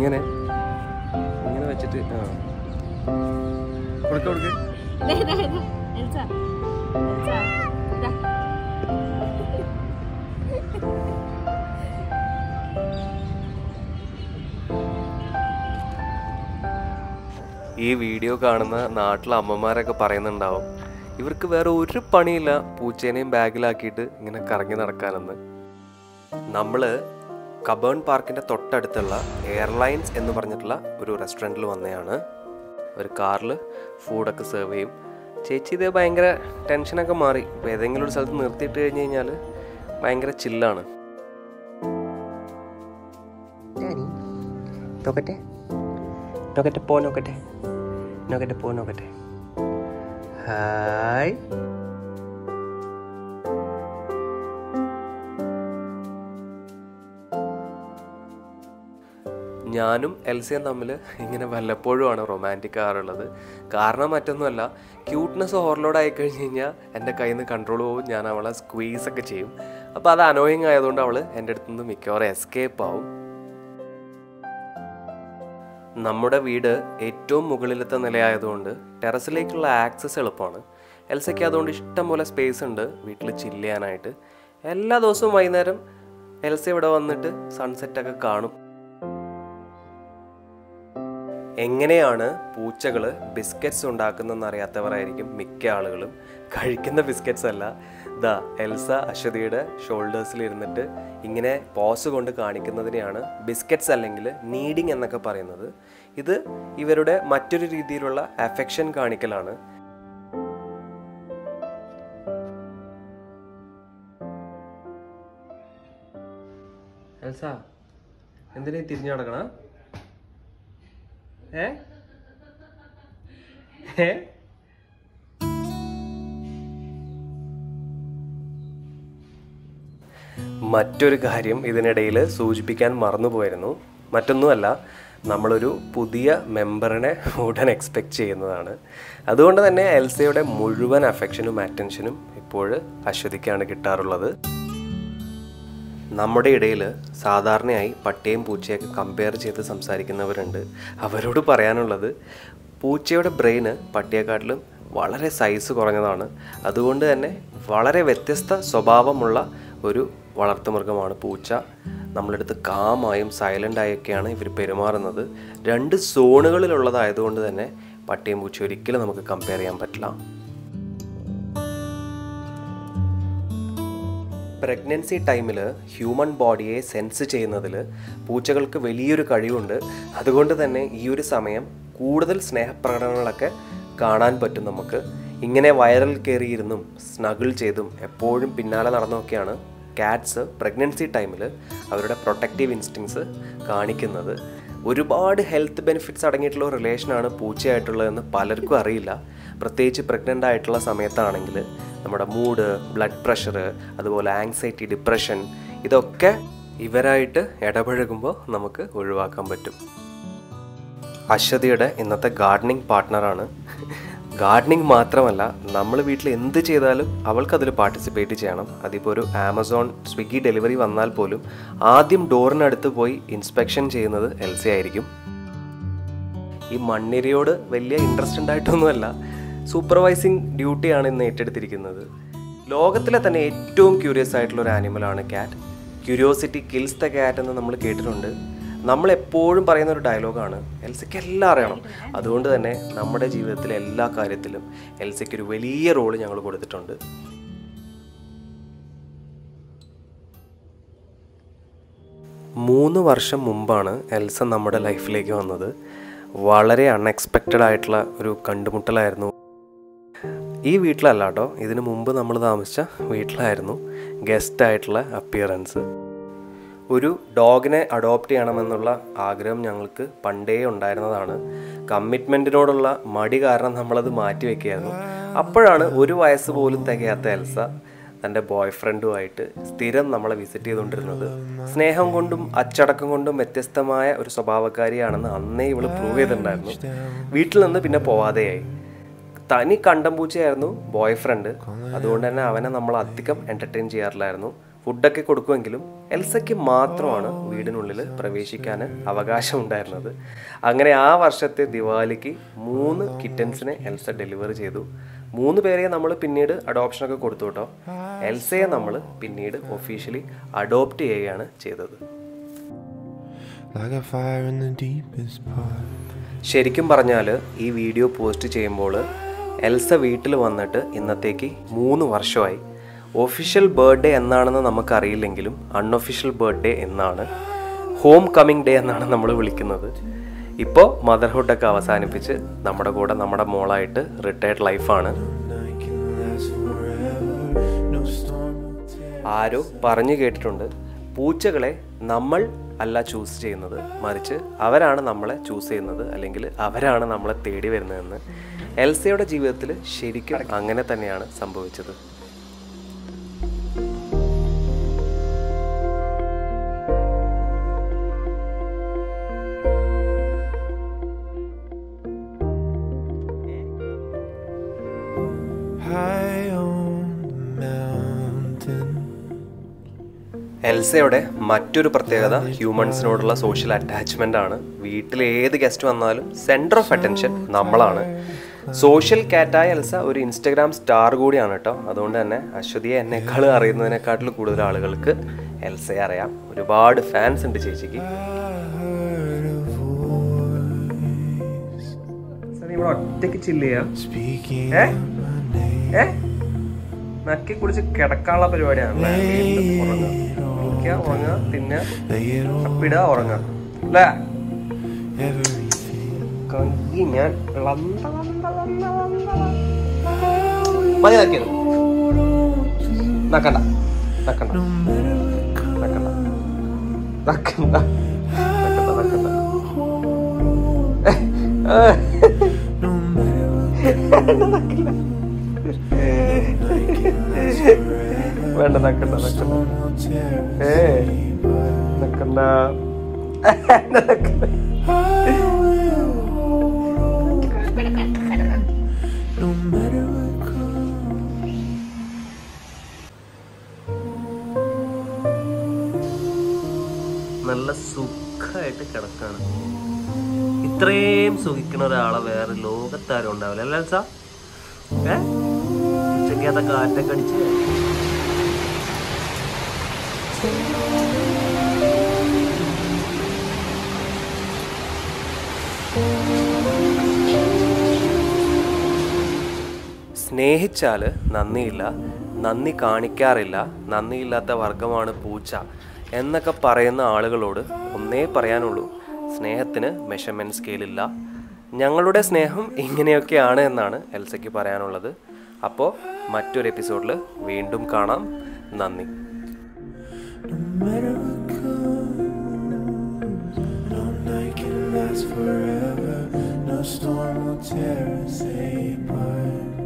ഇങ്ങനെ ഇങ്ങനെ വെച്ചിട്ട് കൊടുക്ക കൊടുക്ക. ഈ വീഡിയോ കാണുന്ന നാട്ടിലെ അമ്മമാരൊക്കെ പറയുന്നുണ്ടാവും, ഇവർക്ക് വേറെ ഒരു പണിയില്ല പൂച്ചേനെയും ബാഗിലാക്കിയിട്ട് ഇങ്ങനെ കറങ്ങി നടക്കാനെന്ന്. നമ്മൾ കബേൺ പാർക്കിൻ്റെ തൊട്ടടുത്തുള്ള എയർലൈൻസ് എന്ന് പറഞ്ഞിട്ടുള്ള ഒരു റെസ്റ്റോറൻറ്റിൽ വന്നതാണ്. ഒരു കാറിൽ ഫുഡൊക്കെ സെർവ് ചെയ്യും. ചേച്ചി ഇത് ഭയങ്കര ടെൻഷനൊക്കെ മാറി. ഇപ്പോൾ ഏതെങ്കിലും ഒരു സ്ഥലത്ത് നിർത്തിയിട്ട് കഴിഞ്ഞ് കഴിഞ്ഞാൽ ഭയങ്കര ചില്ലാണ്. നോക്കട്ടെ നോക്കട്ടെ പോ നോക്കട്ടെ നോക്കട്ടെ പോ നോക്കട്ടെ. ഹായ്. ഞാനും എൽസയും തമ്മിൽ ഇങ്ങനെ വല്ലപ്പോഴുമാണ് റൊമാൻറ്റിക് ആറുള്ളത്. കാരണം മറ്റൊന്നുമല്ല, ക്യൂട്ട്നെസ് ഓവർലോഡ് ആയി കഴിഞ്ഞ് കഴിഞ്ഞാൽ എൻ്റെ കയ്യിൽ നിന്ന് കൺട്രോൾ പോകും. ഞാൻ അവളെ സ്ക്വീസൊക്കെ ചെയ്യും. അപ്പോൾ അത് അനോയിങ് ആയതുകൊണ്ട് അവൾ എൻ്റെ അടുത്ത് നിന്ന് മിക്കവാറും എസ്കേപ്പ് ആവും. നമ്മുടെ വീട് ഏറ്റവും മുകളിലത്തെ നിലയായതുകൊണ്ട് ടെറസിലേക്കുള്ള ആക്സസ് എളുപ്പമാണ്. എൽസയ്ക്ക് അതുകൊണ്ട് ഇഷ്ടംപോലെ സ്പേസ് ഉണ്ട് വീട്ടിൽ ചില്ല് ചെയ്യാനായിട്ട്. എല്ലാ ദിവസവും വൈകുന്നേരം എൽസ ഇവിടെ വന്നിട്ട് സൺസെറ്റൊക്കെ കാണും. എങ്ങനെയാണ് പൂച്ചകൾ ബിസ്ക്കറ്റ്സ് ഉണ്ടാക്കുന്നതെന്ന് അറിയാത്തവരായിരിക്കും മിക്ക ആളുകളും. കഴിക്കുന്ന ബിസ്ക്കറ്റ്സ് അല്ല. ദാ എൽസ അശ്വതിയുടെ ഷോൾഡേഴ്സിൽ ഇരുന്നിട്ട് ഇങ്ങനെ പോസ് കൊണ്ട് കാണിക്കുന്നതിനെയാണ് ബിസ്ക്കറ്റ്സ് അല്ലെങ്കിൽ നീഡിങ് എന്നൊക്കെ പറയുന്നത്. ഇത് ഇവരുടെ മറ്റൊരു രീതിയിലുള്ള അഫെക്ഷൻ കാണിക്കലാണ്. എൽസ എന്തിനാ തിരിഞ്ഞു നടക്കണ? മറ്റൊരു കാര്യം ഇതിനിടയിൽ സൂചിപ്പിക്കാൻ മറന്നുപോയിരുന്നു. മറ്റൊന്നുമല്ല, നമ്മളൊരു പുതിയ മെമ്പറിനെ ഉടൻ എക്സ്പെക്റ്റ് ചെയ്യുന്നതാണ്. അതുകൊണ്ട് തന്നെ എൽസയുടെ മുഴുവൻ അഫെക്ഷനും അറ്റൻഷനും ഇപ്പോൾ അശ്വതിക്കാണ് കിട്ടാറുള്ളത്. നമ്മുടെ ഇടയിൽ സാധാരണയായി പട്ടിയും പൂച്ചയൊക്കെ കമ്പയർ ചെയ്ത് സംസാരിക്കുന്നവരുണ്ട്. അവരോട് പറയാനുള്ളത്, പൂച്ചയുടെ ബ്രെയിന് പട്ടിയെക്കാട്ടിലും വളരെ സൈസ് കുറഞ്ഞതാണ്. അതുകൊണ്ട് തന്നെ വളരെ വ്യത്യസ്ത സ്വഭാവമുള്ള ഒരു വളർത്തുമൃഗമാണ് പൂച്ച. നമ്മളെടുത്ത് കാമായും സൈലൻ്റായൊക്കെയാണ് ഇവർ പെരുമാറുന്നത്. രണ്ട് സോണുകളിലുള്ളതായതുകൊണ്ട് തന്നെ പട്ടിയും പൂച്ച ഒരിക്കലും നമുക്ക് കമ്പയർ ചെയ്യാൻ പറ്റില്ല. പ്രഗ്നൻസി ടൈമിൽ ഹ്യൂമൻ ബോഡിയെ സെൻസ് ചെയ്യുന്നതിൽ പൂച്ചകൾക്ക് വലിയൊരു കഴിവുണ്ട്. അതുകൊണ്ട് തന്നെ ഈ ഒരു സമയം കൂടുതൽ സ്നേഹപ്രകടനങ്ങളൊക്കെ കാണാൻ പറ്റും നമുക്ക്. ഇങ്ങനെ വയറിൽ കയറിയിരുന്നും സ്നഗിൾ ചെയ്തും എപ്പോഴും പിന്നാലെ നടന്നൊക്കെയാണ് കാറ്റ്സ് പ്രഗ്നൻസി ടൈമിൽ അവരുടെ പ്രൊട്ടക്റ്റീവ് ഇൻസ്റ്റിങ്സ് കാണിക്കുന്നത്. ഒരുപാട് ഹെൽത്ത് ബെനിഫിറ്റ്സ് അടങ്ങിയിട്ടുള്ള റിലേഷനാണ് പൂച്ചയായിട്ടുള്ളതെന്ന് പലർക്കും അറിയില്ല. പ്രത്യേകിച്ച് പ്രഗ്നൻ്റ് ആയിട്ടുള്ള സമയത്താണെങ്കിൽ നമ്മുടെ മൂഡ്, ബ്ലഡ് പ്രഷർ, അതുപോലെ ആങ്സൈറ്റി, ഡിപ്രഷൻ, ഇതൊക്കെ ഇവരായിട്ട് ഇടപഴകുമ്പോൾ നമുക്ക് ഒഴിവാക്കാൻ പറ്റും. അശ്വതിയുടെ ഇന്നത്തെ ഗാർഡനിങ് പാർട്ട്ണറാണ്. ഗാർഡനിങ് മാത്രമല്ല, നമ്മൾ വീട്ടിൽ എന്ത് ചെയ്താലും അവൾക്കതിൽ പാർട്ടിസിപ്പേറ്റ് ചെയ്യണം. അതിപ്പോൾ ഒരു ആമസോൺ, സ്വിഗ്ഗി ഡെലിവറി വന്നാൽ പോലും ആദ്യം ഡോറിനടുത്ത് പോയി ഇൻസ്പെക്ഷൻ ചെയ്യുന്നത് എൽസയായിരിക്കും. ഈ മണ്ണിരയോട് വലിയ ഇൻട്രസ്റ്റ് ഉണ്ടായിട്ടൊന്നുമല്ല, സൂപ്പർവൈസിങ് ഡ്യൂട്ടിയാണ് ഇന്ന് ഏറ്റെടുത്തിരിക്കുന്നത്. ലോകത്തിലെ തന്നെ ഏറ്റവും ക്യൂരിയസ് ആയിട്ടുള്ള ഒരു ആനിമലാണ് cat. Curiosity kills the cat എന്ന് നമ്മൾ കേട്ടിട്ടുണ്ട്. നമ്മളെപ്പോഴും പറയുന്ന ഒരു ഡയലോഗാണ്, എൽസയ്ക്ക് എല്ലാം അറിയണം. അതുകൊണ്ട് തന്നെ നമ്മുടെ ജീവിതത്തിലെ എല്ലാ കാര്യത്തിലും എൽസയ്ക്കൊരു വലിയ റോള് ഞങ്ങൾ കൊടുത്തിട്ടുണ്ട്. മൂന്ന് വർഷം മുമ്പാണ് എൽസ നമ്മുടെ ലൈഫിലേക്ക് വന്നത്. വളരെ അൺഎക്സ്പെക്റ്റഡ് ആയിട്ടുള്ള ഒരു കണ്ടുമുട്ടലായിരുന്നു. ഈ വീട്ടിലല്ല കേട്ടോ, ഇതിനു മുമ്പ് നമ്മൾ താമസിച്ച വീട്ടിലായിരുന്നു ഗസ്റ്റായിട്ടുള്ള അപ്പിയറൻസ്. ഒരു ഡോഗിനെ അഡോപ്റ്റ് ചെയ്യണമെന്നുള്ള ആഗ്രഹം ഞങ്ങൾക്ക് പണ്ടേ ഉണ്ടായിരുന്നതാണ്. കമ്മിറ്റ്മെൻറ്റിനോടുള്ള മടി കാരണം നമ്മളത് മാറ്റി വയ്ക്കുകയായിരുന്നു. അപ്പോഴാണ് ഒരു വയസ്സ് പോലും തികയാത്ത എൽസ തൻ്റെ ബോയ് ഫ്രണ്ടുമായിട്ട് സ്ഥിരം നമ്മളെ വിസിറ്റ് ചെയ്തുകൊണ്ടിരുന്നത്. സ്നേഹം കൊണ്ടും അച്ചടക്കം കൊണ്ടും വ്യത്യസ്തമായ ഒരു സ്വഭാവക്കാരിയാണെന്ന് അന്നേ ഇവൾ പ്രൂവ് ചെയ്തിട്ടുണ്ടായിരുന്നു. വീട്ടിൽ നിന്ന് പിന്നെ പോവാതെയായി. തനി കണ്ടംപൂച്ചയായിരുന്നു ബോയ് ഫ്രണ്ട്. അതുകൊണ്ട് തന്നെ അവനെ നമ്മൾ അധികം എൻ്റർടൈൻ ചെയ്യാറില്ലായിരുന്നു. ഫുഡൊക്കെ കൊടുക്കുമെങ്കിലും എൽസയ്ക്ക് മാത്രമാണ് വീടിനുള്ളിൽ പ്രവേശിക്കാൻ അവകാശം ഉണ്ടായിരുന്നത്. അങ്ങനെ ആ വർഷത്തെ ദിവാലിക്ക് 3 കിറ്റൻസിനെ എൽസ ഡെലിവറി ചെയ്തു. 3 പേരെ നമ്മൾ പിന്നീട് അഡോപ്ഷനൊക്കെ കൊടുത്തു കേട്ടോ. എൽസയെ നമ്മൾ പിന്നീട് ഒഫീഷ്യലി അഡോപ്റ്റ് ചെയ്യുകയാണ് ചെയ്തത്. ശരിക്കും പറഞ്ഞാൽ ഈ വീഡിയോ പോസ്റ്റ് ചെയ്യുമ്പോൾ എൽസ വീട്ടിൽ വന്നിട്ട് ഇന്നത്തേക്ക് 3 വർഷമായി. ഒഫീഷ്യൽ ബർത്ത്ഡേ എന്നാണെന്ന് നമുക്കറിയില്ലെങ്കിലും അൺഒഫീഷ്യൽ ബർത്ത്ഡേ എന്നാണ്, ഹോം കമ്മിങ് ഡേ എന്നാണ് നമ്മൾ വിളിക്കുന്നത്. ഇപ്പോൾ മദർഹുഡൊക്കെ അവസാനിപ്പിച്ച് നമ്മുടെ കൂടെ നമ്മുടെ മോളായിട്ട് റിട്ടയർഡ് ലൈഫാണ്. ആരോ പറഞ്ഞു കേട്ടിട്ടുണ്ട്, പൂച്ചകളെ നമ്മൾ അല്ല ചൂസ് ചെയ്യുന്നത്, മറിച്ച് അവരാണ് നമ്മളെ ചൂസ് ചെയ്യുന്നത്, അല്ലെങ്കിൽ അവരാണ് നമ്മളെ തേടി വരുന്നതെന്ന്. എൽസയുടെ ജീവിതത്തിൽ ശരിക്കും അങ്ങനെ തന്നെയാണ് സംഭവിച്ചത്. എൽസയുടെ മറ്റൊരു പ്രത്യേകത ഹ്യൂമൻസിനോടുള്ള സോഷ്യൽ അറ്റാച്ച്മെൻ്റ് ആണ്. വീട്ടിൽ ഏത് ഗസ്റ്റ് വന്നാലും സെൻറ്റർ ഓഫ് അറ്റൻഷൻ നമ്മളാണ്. സോഷ്യൽ കാറ്റായ എൽസ ഒരു ഇൻസ്റ്റഗ്രാം സ്റ്റാർ കൂടിയാണ് കേട്ടോ. അതുകൊണ്ട് തന്നെ അശ്വതിയെ എന്നെക്കാൾ അറിയുന്നതിനെക്കാട്ടിൽ കൂടുതൽ ആളുകൾക്ക് എൽസയെ അറിയാം. ഒരുപാട് ഫാൻസ് ഉണ്ട് ചേച്ചിക്ക്. ഒറ്റയ്ക്ക് ചില്ല് നക്കി കുടിച്ച് കിടക്കാനുള്ള പരിപാടിയാണ്. ഉറങ്ങുക, പിന്നെ അപ്പിടുക, ഉറങ്ങുക അല്ലേ? ഞാൻ മതി നക്കിയത്. നക്കണ്ട നക്കണ്ട നക്കണ്ട നക്കണ്ട നക്കണ്ട നക്കില്ല. വേണ്ട നക്കണ്ട നക്കണ്ട നക്കണ്ട നക്കണ്ട. നല്ല സുഖമായിട്ട് കിടക്കാണ്. ഇത്രയും സുഖിക്കുന്ന ഒരാളെ വേറെ ലോകത്താരും ഉണ്ടാവില്ല അല്ലേ സാ? ഉച്ചയ്ക്ക് അതൊക്കെ കാറ്റൊക്കെ അടിച്ച് സ്നേഹിച്ചാൽ നന്ദിയില്ല, നന്ദി കാണിക്കാറില്ല, നന്ദിയില്ലാത്ത വർഗമാണ് പൂച്ച എന്നൊക്കെ പറയുന്ന ആളുകളോട് ഒന്നേ പറയാനുള്ളൂ, സ്നേഹത്തിന് മെഷർമെൻറ്റ് സ്കെയിലില്ല. ഞങ്ങളുടെ സ്നേഹം ഇങ്ങനെയൊക്കെയാണ് എന്നാണ് എൽസയ്ക്ക് പറയാനുള്ളത്. അപ്പോൾ മറ്റൊരു എപ്പിസോഡിൽ വീണ്ടും കാണാം. നന്ദി. Forever, no storm will tear us apart.